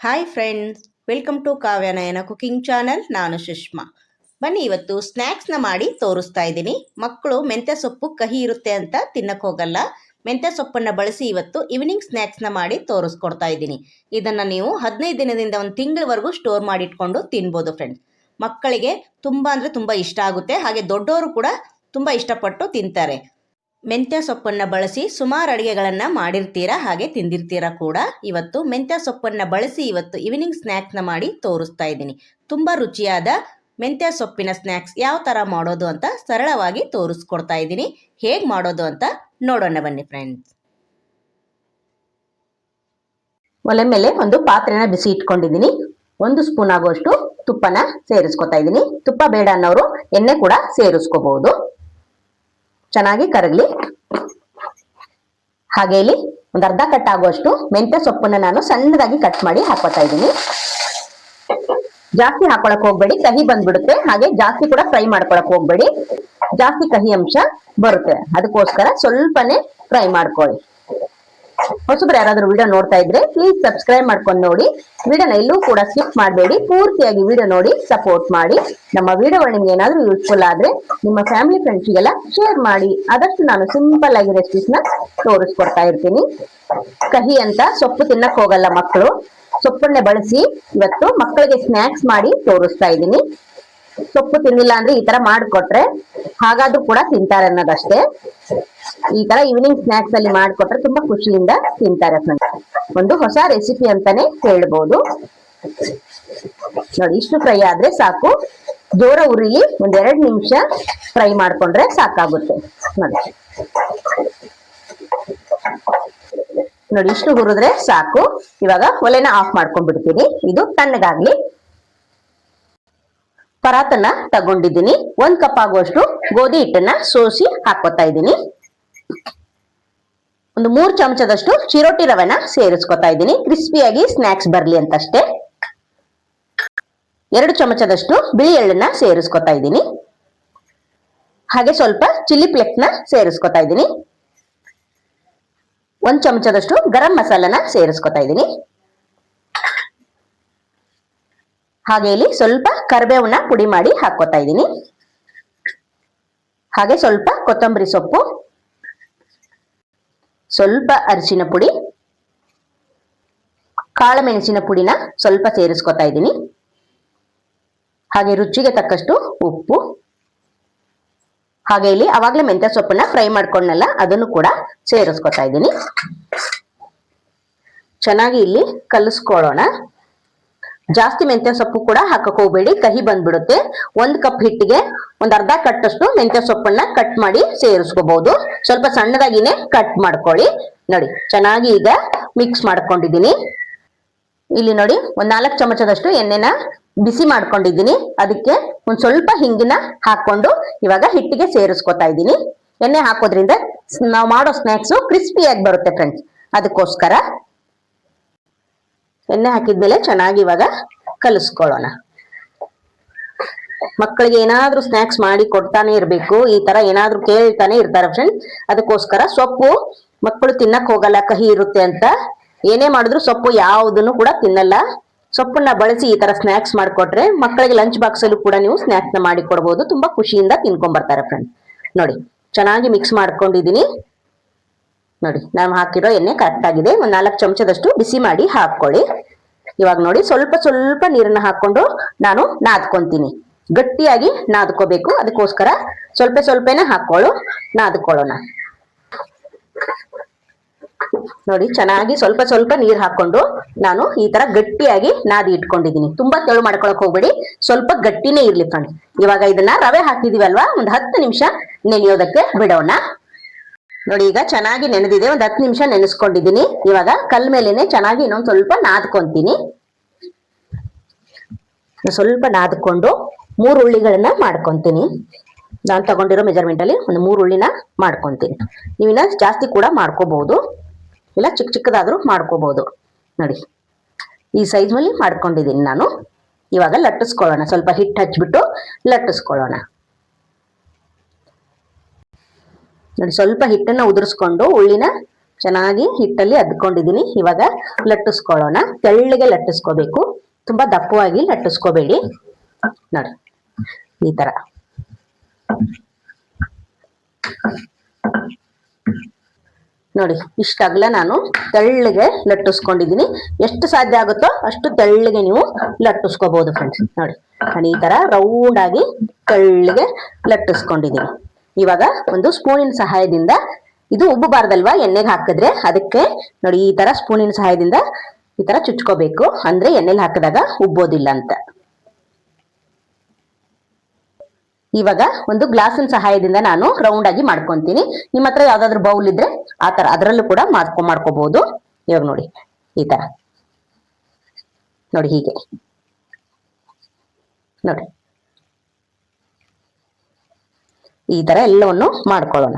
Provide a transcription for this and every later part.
Hi friends, welcome to Kavyanayana cooking channel. ನಾನು ಸುಷ್ಮಾ. ಬನ್ನಿ, ಇವತ್ತು ಸ್ನ್ಯಾಕ್ಸ್ನ ಮಾಡಿ ತೋರಿಸ್ತಾ ಇದ್ದೀನಿ. ಮಕ್ಕಳು ಮೆಂತ್ಯ ಸೊಪ್ಪು ಕಹಿ ಇರುತ್ತೆ ಅಂತ ತಿನ್ನಕ್ಕೆ ಹೋಗಲ್ಲ. ಮೆಂತ್ಯ ಸೊಪ್ಪನ್ನು ಬಳಸಿ ಇವತ್ತು ಈವ್ನಿಂಗ್ ಸ್ನ್ಯಾಕ್ಸ್ನ ಮಾಡಿ ತೋರಿಸ್ಕೊಡ್ತಾ ಇದ್ದೀನಿ. ಇದನ್ನು ನೀವು 15 ದಿನದಿಂದ ಒಂದು ತಿಂಗಳವರೆಗೂ ಸ್ಟೋರ್ ಮಾಡಿಟ್ಕೊಂಡು ತಿನ್ಬೋದು ಫ್ರೆಂಡ್ಸ್. ಮಕ್ಕಳಿಗೆ ತುಂಬ ಅಂದರೆ ತುಂಬ ಇಷ್ಟ ಆಗುತ್ತೆ. ಹಾಗೆ ದೊಡ್ಡವರು ಕೂಡ ತುಂಬ ಇಷ್ಟಪಟ್ಟು ತಿಂತಾರೆ. ಮೆಂತ್ಯ ಸೊಪ್ಪನ್ನು ಬಳಸಿ ಸುಮಾರು ಅಡುಗೆಗಳನ್ನು ಮಾಡಿರ್ತೀರಾ, ಹಾಗೆ ತಿಂದಿರ್ತೀರಾ ಕೂಡ. ಇವತ್ತು ಮೆಂತ್ಯ ಸೊಪ್ಪನ್ನು ಬಳಸಿ ಇವತ್ತು ಈವ್ನಿಂಗ್ ಸ್ನ್ಯಾಕ್ಸ್ನ ಮಾಡಿ ತೋರಿಸ್ತಾ ಇದ್ದೀನಿ. ತುಂಬ ರುಚಿಯಾದ ಮೆಂತ್ಯ ಸೊಪ್ಪಿನ ಸ್ನ್ಯಾಕ್ಸ್ ಯಾವ ಥರ ಮಾಡೋದು ಅಂತ ಸರಳವಾಗಿ ತೋರಿಸ್ಕೊಡ್ತಾ ಇದ್ದೀನಿ. ಹೇಗೆ ಮಾಡೋದು ಅಂತ ನೋಡೋಣ ಬನ್ನಿ ಫ್ರೆಂಡ್ಸ್. ಒಲೆ ಮೇಲೆ ಒಂದು ಪಾತ್ರೆನ ಬಿಸಿ ಇಟ್ಕೊಂಡಿದ್ದೀನಿ. 1 ಸ್ಪೂನ್ ಆಗುವಷ್ಟು ತುಪ್ಪನ ಸೇರಿಸ್ಕೊತಾ ಇದ್ದೀನಿ. ತುಪ್ಪ ಬೇಡ ಅನ್ನೋರು ಎಣ್ಣೆ ಕೂಡ ಸೇರಿಸ್ಕೋಬಹುದು. ಚೆನ್ನಾಗಿ ಕರಗಲಿ. ಹಾಗೆ ಇಲ್ಲಿ ಒಂದು ಅರ್ಧ ಕಟ್ ಆಗುವಷ್ಟು ಮೆಂತ್ಯ ಸೊಪ್ಪನ್ನು ನಾನು ಸಣ್ಣದಾಗಿ ಕಟ್ ಮಾಡಿ ಹಾಕೋತಾ ಇದ್ದೀನಿ. ಜಾಸ್ತಿ ಹಾಕೊಳಕ್ ಹೋಗ್ಬೇಡಿ, ಕಹಿ ಬಂದ್ಬಿಡುತ್ತೆ. ಹಾಗೆ ಜಾಸ್ತಿ ಕೂಡ ಫ್ರೈ ಮಾಡ್ಕೊಳಕ್ ಹೋಗ್ಬೇಡಿ, ಜಾಸ್ತಿ ಕಹಿ ಅಂಶ ಬರುತ್ತೆ. ಅದಕ್ಕೋಸ್ಕರ ಸ್ವಲ್ಪನೇ ಫ್ರೈ ಮಾಡ್ಕೊಳ್ಳಿ. ಹೊಸಬ್ರು ಯಾರಾದ್ರೂ ವಿಡಿಯೋ ನೋಡ್ತಾ ಇದ್ರೆ ಪ್ಲೀಸ್ ಸಬ್ಸ್ಕ್ರೈಬ್ ಮಾಡ್ಕೊಂಡು ನೋಡಿ. ವಿಡಿಯೋನ ಎಲ್ಲೂ ಕೂಡ ಸ್ಕಿಪ್ ಮಾಡಬೇಡಿ, ಪೂರ್ತಿಯಾಗಿ ವಿಡಿಯೋ ನೋಡಿ ಸಪೋರ್ಟ್ ಮಾಡಿ. ನಮ್ಮ ವಿಡಿಯೋಗಳು ನಿಮ್ಗೆ ಏನಾದ್ರೂ ಯೂಸ್ಫುಲ್ ಆದ್ರೆ ನಿಮ್ಮ ಫ್ಯಾಮಿಲಿ ಫ್ರೆಂಡ್ಸ್ಗೆಲ್ಲ ಶೇರ್ ಮಾಡಿ. ಆದಷ್ಟು ನಾನು ಸಿಂಪಲ್ ಆಗಿ ರೆಸಿಪೀಸ್ನ ತೋರಿಸ್ಕೊಡ್ತಾ ಇರ್ತೀನಿ. ಕಹಿ ಅಂತ ಸೊಪ್ಪು ತಿನ್ನಕ್ ಹೋಗಲ್ಲ ಮಕ್ಕಳು. ಸೊಪ್ಪನ್ನೇ ಬಳಸಿ ಇವತ್ತು ಮಕ್ಕಳಿಗೆ ಸ್ನ್ಯಾಕ್ಸ್ ಮಾಡಿ ತೋರಿಸ್ತಾ ಇದ್ದೀನಿ. ಸೊಪ್ಪು ತಿನ್ನಿಲ್ಲ ಅಂದ್ರೆ ಈ ತರ ಮಾಡಿಕೊಟ್ರೆ ಹಾಗಾದ್ರೂ ಕೂಡ ತಿಂತಾರೆ ಅನ್ನೋದಷ್ಟೇ. ಈ ತರ ಈವ್ನಿಂಗ್ ಸ್ನ್ಯಾಕ್ಸ್ ಅಲ್ಲಿ ಮಾಡಿಕೊಟ್ರೆ ತುಂಬಾ ಖುಷಿಯಿಂದ ತಿಂತಾರೆ ಫ್ರೆಂಡ್ಸ್. ಒಂದು ಹೊಸ ರೆಸಿಪಿ ಅಂತಾನೆ ಹೇಳ್ಬೋದು. ನೋಡಿ, ಇಷ್ಟು ಫ್ರೈ ಆದ್ರೆ ಸಾಕು. ಜೋರ ಉರಿಲಿ 1-2 ನಿಮಿಷ ಫ್ರೈ ಮಾಡ್ಕೊಂಡ್ರೆ ಸಾಕಾಗುತ್ತೆ. ನೋಡಿ, ಇಷ್ಟು ಹುರಿದ್ರೆ ಸಾಕು. ಇವಾಗ ಒಲೆನ ಆಫ್ ಮಾಡ್ಕೊಂಡ್ಬಿಡ್ತೀನಿ. ಇದು ತಣ್ಣಗಾಗ್ಲಿ. ಪರಾತನ್ನ ತಗೊಂಡಿದ್ದೀನಿ. 1 ಕಪ್ ಆಗುವಷ್ಟು ಗೋಧಿ ಹಿಟ್ಟನ್ನ ಸೋಸಿ ಹಾಕೋತಾ ಇದ್ದೀನಿ. ಒಂದು 3 ಚಮಚದಷ್ಟು ಚಿರೋಟಿ ರವೆನ ಸೇರಿಸ್ಕೊತಾ ಇದ್ದೀನಿ, ಕ್ರಿಸ್ಪಿಯಾಗಿ ಸ್ನ್ಯಾಕ್ಸ್ ಬರ್ಲಿ ಅಂತಷ್ಟೇ. 2 ಚಮಚದಷ್ಟು ಬಿಳಿ ಎಳ್ಳನ್ನ ಸೇರಿಸ್ಕೊತಾ ಇದ್ದೀನಿ. ಹಾಗೆ ಸ್ವಲ್ಪ ಚಿಲ್ಲಿ ಫ್ಲೇಕ್ಸ್ನ ಸೇರಿಸ್ಕೊತಾ ಇದ್ದೀನಿ. 1 ಚಮಚದಷ್ಟು ಗರಂ ಮಸಾಲನ ಸೇರಿಸ್ಕೊತಾ ಇದ್ದೀನಿ. ಹಾಗೆ ಇಲ್ಲಿ ಸ್ವಲ್ಪ ಕರಿಬೇವನ್ನ ಪುಡಿ ಮಾಡಿ ಹಾಕೋತಾ ಇದ್ದೀನಿ. ಹಾಗೆ ಸ್ವಲ್ಪ ಕೊತ್ತಂಬರಿ ಸೊಪ್ಪು, ಸ್ವಲ್ಪ ಅರಿಶಿನ ಪುಡಿ, ಕಾಳುಮೆಣಸಿನ ಪುಡಿನ ಸ್ವಲ್ಪ ಸೇರಿಸ್ಕೊತಾ ಇದ್ದೀನಿ. ಹಾಗೆ ರುಚಿಗೆ ತಕ್ಕಷ್ಟು ಉಪ್ಪು. ಹಾಗೆ ಇಲ್ಲಿ ಅವಾಗಲೇ ಮೆಂತ್ಯ ಸೊಪ್ಪನ್ನ ಫ್ರೈ ಮಾಡ್ಕೊಂಡಲ್ಲ, ಅದನ್ನು ಕೂಡ ಸೇರಿಸ್ಕೊತಾ ಇದ್ದೀನಿ. ಚೆನ್ನಾಗಿ ಇಲ್ಲಿ ಕಲಿಸ್ಕೊಳ್ಳೋಣ. ಜಾಸ್ತಿ ಮೆಂತ್ಯ ಸೊಪ್ಪು ಕೂಡ ಹಾಕಕ್ ಹೋಗ್ಬೇಡಿ, ಕಹಿ ಬಂದ್ಬಿಡುತ್ತೆ. 1 ಕಪ್ ಹಿಟ್ಟಿಗೆ ಒಂದು ಅರ್ಧ ಕಟ್ಟಷ್ಟು ಮೆಂತ್ಯ ಸೊಪ್ಪನ್ನ ಕಟ್ ಮಾಡಿ ಸೇರಿಸ್ಕೋಬಹುದು. ಸ್ವಲ್ಪ ಸಣ್ಣದಾಗಿನೇ ಕಟ್ ಮಾಡ್ಕೊಳ್ಳಿ. ನೋಡಿ, ಚೆನ್ನಾಗಿ ಈಗ ಮಿಕ್ಸ್ ಮಾಡ್ಕೊಂಡಿದ್ದೀನಿ. ಇಲ್ಲಿ ನೋಡಿ, 1-4 ಚಮಚದಷ್ಟು ಎಣ್ಣೆನ ಬಿಸಿ ಮಾಡ್ಕೊಂಡಿದ್ದೀನಿ. ಅದಕ್ಕೆ ಒಂದ್ ಸ್ವಲ್ಪ ಹಿಂಗಿನ ಹಾಕೊಂಡು ಇವಾಗ ಹಿಟ್ಟಿಗೆ ಸೇರಿಸ್ಕೊತಾ ಇದ್ದೀನಿ. ಎಣ್ಣೆ ಹಾಕೋದ್ರಿಂದ ನಾವು ಮಾಡೋ ಸ್ನ್ಯಾಕ್ಸ್ ಕ್ರಿಸ್ಪಿಯಾಗಿ ಬರುತ್ತೆ ಫ್ರೆಂಡ್ಸ್. ಅದಕ್ಕೋಸ್ಕರ ಎಣ್ಣೆ ಹಾಕಿದ್ಮೇಲೆ ಚೆನ್ನಾಗಿ ಇವಾಗ ಕಲಿಸ್ಕೊಳ್ಳೋಣ. ಮಕ್ಕಳಿಗೆ ಏನಾದ್ರೂ ಸ್ನ್ಯಾಕ್ಸ್ ಮಾಡಿ ಕೊಡ್ತಾನೆ ಇರ್ಬೇಕು. ಈ ತರ ಏನಾದ್ರೂ ಕೇಳ್ತಾನೆ ಇರ್ತಾರೆ ಫ್ರೆಂಡ್ಸ್. ಅದಕ್ಕೋಸ್ಕರ ಸೊಪ್ಪು ಮಕ್ಕಳು ತಿನ್ನಕ್ ಹೋಗಲ್ಲ, ಕಹಿ ಇರುತ್ತೆ ಅಂತ. ಏನೇ ಮಾಡಿದ್ರು ಸೊಪ್ಪು ಯಾವುದನ್ನು ಕೂಡ ತಿನ್ನಲ್ಲ. ಸೊಪ್ಪನ್ನ ಬಳಸಿ ಈ ತರ ಸ್ನ್ಯಾಕ್ಸ್ ಮಾಡಿಕೊಟ್ರೆ ಮಕ್ಕಳಿಗೆ ಲಂಚ್ ಬಾಕ್ಸ್ ಅಲ್ಲೂ ಕೂಡ ನೀವು ಸ್ನ್ಯಾಕ್ಸ್ ನ ಮಾಡಿ ಕೊಡ್ಬೋದು. ತುಂಬಾ ಖುಷಿಯಿಂದ ತಿನ್ಕೊಂಡ್ ಬರ್ತಾರೆ ಫ್ರೆಂಡ್ಸ್. ನೋಡಿ, ಚೆನ್ನಾಗಿ ಮಿಕ್ಸ್ ಮಾಡ್ಕೊಂಡಿದೀನಿ. ನೋಡಿ, ನಾನು ಹಾಕಿರೋ ಎಣ್ಣೆ ಕರೆಕ್ಟ್ ಆಗಿದೆ. 1-4 ಚಮಚದಷ್ಟು ಬಿಸಿ ಮಾಡಿ ಹಾಕೊಳ್ಳಿ. ಇವಾಗ ನೋಡಿ, ಸ್ವಲ್ಪ ಸ್ವಲ್ಪ ನೀರನ್ನ ಹಾಕೊಂಡು ನಾನು ನಾದ್ಕೊಂತೀನಿ. ಗಟ್ಟಿಯಾಗಿ ನಾದ್ಕೋಬೇಕು. ಅದಕ್ಕೋಸ್ಕರ ಸ್ವಲ್ಪ ಸ್ವಲ್ಪನೇ ನಾದ್ಕೊಳ್ಳೋಣ. ನೋಡಿ, ಚೆನ್ನಾಗಿ ಸ್ವಲ್ಪ ಸ್ವಲ್ಪ ನೀರು ಹಾಕೊಂಡು ನಾನು ಈ ತರ ಗಟ್ಟಿಯಾಗಿ ನಾದಿ ಇಟ್ಕೊಂಡಿದ್ದೀನಿ. ತುಂಬಾ ತೆಳು ಮಾಡ್ಕೊಳಕ್ ಹೋಗ್ಬೇಡಿ, ಸ್ವಲ್ಪ ಗಟ್ಟಿನೇ ಇರ್ಲಿ ಫ್ರೆಂಡ್ಸ್. ಇವಾಗ ಇದನ್ನ ರವೆ ಹಾಕಿದೀವಲ್ವಾ, ಒಂದು 10 ನಿಮಿಷ ನೆನೆಯೋದಕ್ಕೆ ಬಿಡೋಣ. ನೋಡಿ, ಈಗ ಚೆನ್ನಾಗಿ ನೆನೆದಿದೆ. ಒಂದು 10 ನಿಮಿಷ ನೆನೆಸ್ಕೊಂಡಿದ್ದೀನಿ. ಇವಾಗ ಕಲ್ ಮೇಲೆನೆ ಚೆನ್ನಾಗಿ ಇನ್ನೊಂದು ಸ್ವಲ್ಪ ನಾದ್ಕೊಂತೀನಿ. ಸ್ವಲ್ಪ ನಾದ್ಕೊಂಡು 3 ಉಳ್ಳಿಗಳನ್ನ ಮಾಡ್ಕೊಂತೀನಿ. ನಾನು ತಗೊಂಡಿರೋ ಮೆಜರ್ಮೆಂಟ್ ಅಲ್ಲಿ ಒಂದು 3 ಉಳ್ಳಿನ ಮಾಡ್ಕೊಂತೀನಿ. ನೀವಿನ್ನ ಜಾಸ್ತಿ ಕೂಡ ಮಾಡ್ಕೋಬಹುದು, ಇಲ್ಲ ಚಿಕ್ಕ ಚಿಕ್ಕದಾದ್ರೂ ಮಾಡ್ಕೋಬಹುದು. ನೋಡಿ, ಈ ಸೈಜ್ ಮೇಲೆ ಮಾಡ್ಕೊಂಡಿದ್ದೀನಿ ನಾನು. ಇವಾಗ ಲಟ್ಟಿಸ್ಕೊಳ್ಳೋಣ. ಸ್ವಲ್ಪ ಹಿಟ್ಟು ಹಚ್ಬಿಟ್ಟು ಲಟ್ಟಿಸ್ಕೊಳ್ಳೋಣ. ನೋಡಿ, ಸ್ವಲ್ಪ ಹಿಟ್ಟನ್ನ ಉದುರಿಸ್ಕೊಂಡು ಉಳ್ಳಿನ ಚೆನ್ನಾಗಿ ಹಿಟ್ಟಲ್ಲಿ ಅದ್ಕೊಂಡಿದೀನಿ. ಇವಾಗ ಲಟ್ಟಿಸ್ಕೊಳ್ಳೋಣ. ತೆಳ್ಳಗೆ ಲಟ್ಟಿಸ್ಕೋಬೇಕು, ತುಂಬಾ ದಪ್ಪವಾಗಿ ಲಟ್ಟಿಸ್ಕೋಬೇಡಿ. ನೋಡಿ ಈ ತರ ನೋಡಿ, ಇಷ್ಟಾಗ್ಲ ನಾನು ತೆಳ್ಳಗೆ ಲಟ್ಟಿಸ್ಕೊಂಡಿದೀನಿ. ಎಷ್ಟು ಸಾಧ್ಯ ಆಗುತ್ತೋ ಅಷ್ಟು ತೆಳ್ಳಗೆ ನೀವು ಲಟ್ಟಿಸ್ಕೋಬಹುದು ಫ್ರೆಂಡ್ಸ್. ನೋಡಿ ನಾನು ಈ ತರ ರೌಂಡ್ ಆಗಿ ತೆಳ್ಳಗೆ ಲಟ್ಟಿಸ್ಕೊಂಡಿದೀನಿ. ಇವಾಗ ಒಂದು ಸ್ಪೂನಿನ ಸಹಾಯದಿಂದ, ಇದು ಉಬ್ಬಬಾರ್ದಲ್ವಾ ಎಣ್ಣೆಗೆ ಹಾಕಿದ್ರೆ, ಅದಕ್ಕೆ ನೋಡಿ ಈ ತರ ಸ್ಪೂನಿನ ಸಹಾಯದಿಂದ ಈ ತರ ಚುಚ್ಕೋಬೇಕು, ಅಂದ್ರೆ ಎಣ್ಣೆಲಿ ಹಾಕಿದಾಗ ಉಬ್ಬೋದಿಲ್ಲ ಅಂತ. ಇವಾಗ ಒಂದು ಗ್ಲಾಸಿನ ಸಹಾಯದಿಂದ ನಾನು ರೌಂಡ್ ಆಗಿ ಮಾಡ್ಕೊಂತೀನಿ. ನಿಮ್ಮ ಹತ್ರ ಯಾವ್ದಾದ್ರು ಬೌಲ್ ಇದ್ರೆ ಆ ತರ ಅದರಲ್ಲೂ ಕೂಡ ಮಾಡ್ಕೋಬಹುದು. ಇವಾಗ ನೋಡಿ ಈ ತರ ನೋಡಿ, ಹೀಗೆ ನೋಡಿ ಈ ತರ ಎಲ್ಲವನ್ನು ಮಾಡ್ಕೊಳ್ಳೋಣ.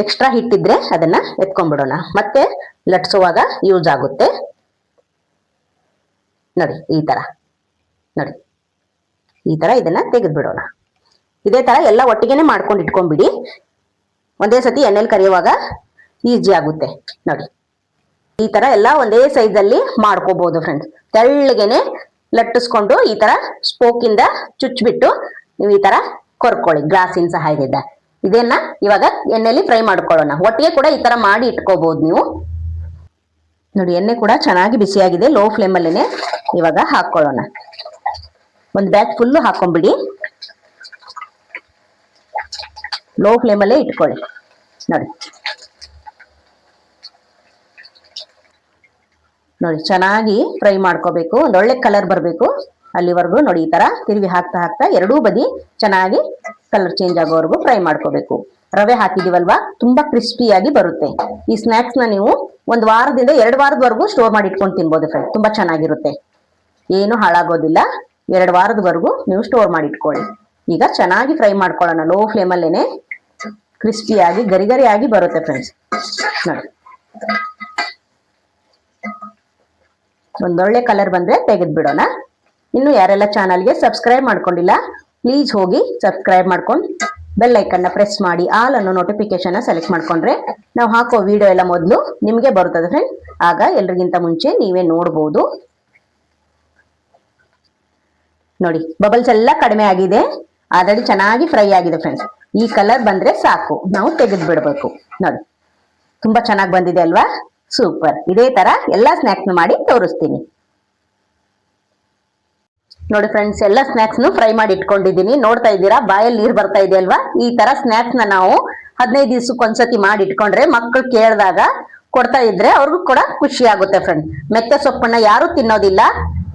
ಎಕ್ಸ್ಟ್ರಾ ಹಿಟ್ಟಿದ್ರೆ ಅದನ್ನ ಎತ್ಕೊಂಡ್ಬಿಡೋಣ, ಮತ್ತೆ ಲಟ್ಸುವಾಗ ಯೂಸ್ ಆಗುತ್ತೆ. ನೋಡಿ ಈ ತರ ನೋಡಿ, ಈ ತರ ಇದನ್ನ ತೆಗೆದ್ಬಿಡೋಣ. ಇದೇ ತರ ಎಲ್ಲ ಒಟ್ಟಿಗೆನೆ ಮಾಡ್ಕೊಂಡು ಇಟ್ಕೊಂಡ್ಬಿಡಿ. ಒಂದೇ ಸತಿ ಎಣ್ಣೆಲಿ ಕರಿಯುವಾಗ ಈಸಿ ಆಗುತ್ತೆ. ನೋಡಿ ಈ ತರ ಎಲ್ಲ ಒಂದೇ ಸೈಜ್ ಅಲ್ಲಿ ಮಾಡ್ಕೋಬಹುದು ಫ್ರೆಂಡ್ಸ್. ತೆಳ್ಳಗೆನೆ ಲಟ್ಟಿಸ್ಕೊಂಡು ಈ ತರ ಸ್ಪೋಕ್ ಇಂದ ಚುಚ್ಬಿಟ್ಟು ನೀವು ಈ ತರ ಕೊರ್ಕೊಳ್ಳಿ ಗ್ಲಾಸಿನ ಸಹಾಯದಿಂದ. ಇದನ್ನ ಇವಾಗ ಎಣ್ಣೆಲಿ ಫ್ರೈ ಮಾಡ್ಕೊಳ್ಳೋಣ. ಒಟ್ಟಿಗೆ ಕೂಡ ಈ ತರ ಮಾಡಿ ಇಟ್ಕೋಬಹುದು ನೀವು. ನೋಡಿ ಎಣ್ಣೆ ಕೂಡ ಚೆನ್ನಾಗಿ ಬಿಸಿಯಾಗಿದೆ. ಲೋ ಫ್ಲೇಮ್ ಅಲ್ಲೇನೆ ಇವಾಗ ಹಾಕೊಳ್ಳೋಣ. ಒಂದು ಬ್ಯಾಚ್ ಫುಲ್ಲು ಹಾಕೊಂಡ್ಬಿಡಿ. ಲೋ ಫ್ಲೇಮ್ ಅಲ್ಲೇ ಇಟ್ಕೊಳ್ಳಿ. ನೋಡಿ ನೋಡಿ ಚೆನ್ನಾಗಿ ಫ್ರೈ ಮಾಡ್ಕೋಬೇಕು. ಒಂದೊಳ್ಳೆ ಕಲರ್ ಬರಬೇಕು ಅಲ್ಲಿವರೆಗೂ. ನೋಡಿ ಈ ತರ ತಿರುವಿ ಹಾಕ್ತಾ ಹಾಕ್ತಾ ಎರಡೂ ಬದಿ ಚೆನ್ನಾಗಿ ಕಲರ್ ಚೇಂಜ್ ಆಗೋವರೆಗೂ ಫ್ರೈ ಮಾಡ್ಕೋಬೇಕು. ರವೆ ಹಾಕಿದೀವಲ್ವಾ, ತುಂಬಾ ಕ್ರಿಸ್ಪಿಯಾಗಿ ಬರುತ್ತೆ. ಈ ಸ್ನಾಕ್ಸ್ ನ ನೀವು ಒಂದು ವಾರದಿಂದ 2 ವಾರದವರೆಗೂ ಸ್ಟೋರ್ ಮಾಡಿ ಇಟ್ಕೊಂಡು ತಿನ್ಬೋದು ಫ್ರೆಂಡ್. ತುಂಬಾ ಚೆನ್ನಾಗಿರುತ್ತೆ, ಏನು ಹಾಳಾಗೋದಿಲ್ಲ. 2 ವಾರದವರೆಗೂ ನೀವು ಸ್ಟೋರ್ ಮಾಡಿ ಇಟ್ಕೊಳ್ಳಿ. ಈಗ ಚೆನ್ನಾಗಿ ಫ್ರೈ ಮಾಡ್ಕೊಳ್ಳೋಣ. ಲೋ ಫ್ಲೇಮ್ ಅಲ್ಲೇನೆ ಕ್ರಿಸ್ಪಿಯಾಗಿ ಗರಿ ಗರಿಯಾಗಿ ಬರುತ್ತೆ ಫ್ರೆಂಡ್ಸ್. ನೋಡಿ ಒಂದೊಳ್ಳೆ ಕಲರ್ ಬಂದ್ರೆ ತೆಗೆದು ಬಿಡೋಣ. ಇನ್ನು ಯಾರೆಲ್ಲ ಚಾನಲ್ಗೆ ಸಬ್ಸ್ಕ್ರೈಬ್ ಮಾಡ್ಕೊಂಡಿಲ್ಲ ಪ್ಲೀಸ್ ಹೋಗಿ ಸಬ್ಸ್ಕ್ರೈಬ್ ಮಾಡ್ಕೊಂಡು ಬೆಲ್ ಐಕನ್ನ ಪ್ರೆಸ್ ಮಾಡಿ ಆಲ್ ಅನ್ನೋ ನೋಟಿಫಿಕೇಶನ್ ಸೆಲೆಕ್ಟ್ ಮಾಡ್ಕೊಂಡ್ರೆ ನಾವು ಹಾಕೋ ವಿಡಿಯೋ ಎಲ್ಲ ಮೊದಲು ನಿಮಗೆ ಬರುತ್ತದೆ ಫ್ರೆಂಡ್. ಆಗ ಎಲ್ರಿಗಿಂತ ಮುಂಚೆ ನೀವೇ ನೋಡ್ಬೋದು. ನೋಡಿ ಬಬಲ್ಸ್ ಎಲ್ಲ ಕಡಿಮೆ ಆಗಿದೆ, ಆಲ್ರೆಡಿ ಚೆನ್ನಾಗಿ ಫ್ರೈ ಆಗಿದೆ ಫ್ರೆಂಡ್ಸ್. ಈ ಕಲರ್ ಬಂದ್ರೆ ಸಾಕು, ನಾವು ತೆಗೆದು ಬಿಡಬೇಕು. ನೋಡಿ ತುಂಬಾ ಚೆನ್ನಾಗಿ ಬಂದಿದೆ ಅಲ್ವಾ, ಸೂಪರ್. ಇದೇ ತರ ಎಲ್ಲಾ ಸ್ನಾಕ್ಸ್ ಮಾಡಿ ತೋರಿಸ್ತೀನಿ. ನೋಡಿ ಫ್ರೆಂಡ್ಸ್, ಎಲ್ಲ ಸ್ನಾಕ್ಸ್ ಫ್ರೈ ಮಾಡಿ ಇಟ್ಕೊಂಡಿದ್ದೀನಿ. ನೋಡ್ತಾ ಇದ್ದೀರಾ ಬಾಯಲ್ಲಿ ನೀರು ಬರ್ತಾ ಇದೆ ಅಲ್ವಾ. ಈ ತರ ಸ್ನಾಕ್ಸ್ ನಾವು 15 ದಿವಸಕ್ಕೆ ಒಂದ್ಸತಿ ಮಾಡಿ ಇಟ್ಕೊಂಡ್ರೆ ಮಕ್ಕಳು ಕೇಳಿದಾಗ ಕೊಡ್ತಾ ಇದ್ರೆ ಅವ್ರಿಗೂ ಕೂಡ ಖುಷಿ ಆಗುತ್ತೆ ಫ್ರೆಂಡ್. ಮೆಂತ್ಯ ಸೊಪ್ಪನ್ನ ಯಾರು ತಿನ್ನೋದಿಲ್ಲ,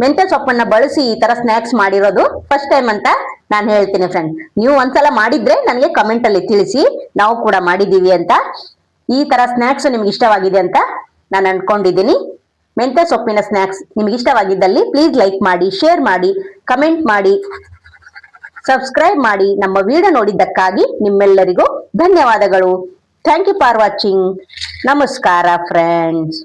ಮೆಂತ್ಯ ಸೊಪ್ಪನ್ನ ಬಳಸಿ ಈ ತರ ಸ್ನಾಕ್ಸ್ ಮಾಡಿರೋದು ಫಸ್ಟ್ ಟೈಮ್ ಅಂತ ನಾನು ಹೇಳ್ತೀನಿ ಫ್ರೆಂಡ್. ನೀವು ಒಂದ್ಸಲ ಮಾಡಿದ್ರೆ ನನಗೆ ಕಮೆಂಟ್ ಅಲ್ಲಿ ತಿಳಿಸಿ, ನಾವು ಕೂಡ ಮಾಡಿದೀವಿ ಅಂತ. ಈ ತರ ಸ್ನಾಕ್ಸ್ ನಿಮ್ಗೆ ಇಷ್ಟವಾಗಿದೆ ಅಂತ ನಾನು ಅನ್ಕೊಂಡಿದ್ದೀನಿ. ಮೆಂತ್ಯ ಸೊಪ್ಪಿನ ಸ್ನಾಕ್ಸ್ ನಿಮ್ಗೆ ಇಷ್ಟವಾಗಿದ್ದಲ್ಲಿ ಪ್ಲೀಸ್ ಲೈಕ್ ಮಾಡಿ, ಶೇರ್ ಮಾಡಿ, ಕಮೆಂಟ್ ಮಾಡಿ, ಸಬ್ಸ್ಕ್ರೈಬ್ ಮಾಡಿ. ನಮ್ಮ ವಿಡಿಯೋ ನೋಡಿದ್ದಕ್ಕಾಗಿ ನಿಮ್ಮೆಲ್ಲರಿಗೂ ಧನ್ಯವಾದಗಳು. Thank you for watching. ನಮಸ್ಕಾರ ಫ್ರೆಂಡ್ಸ್.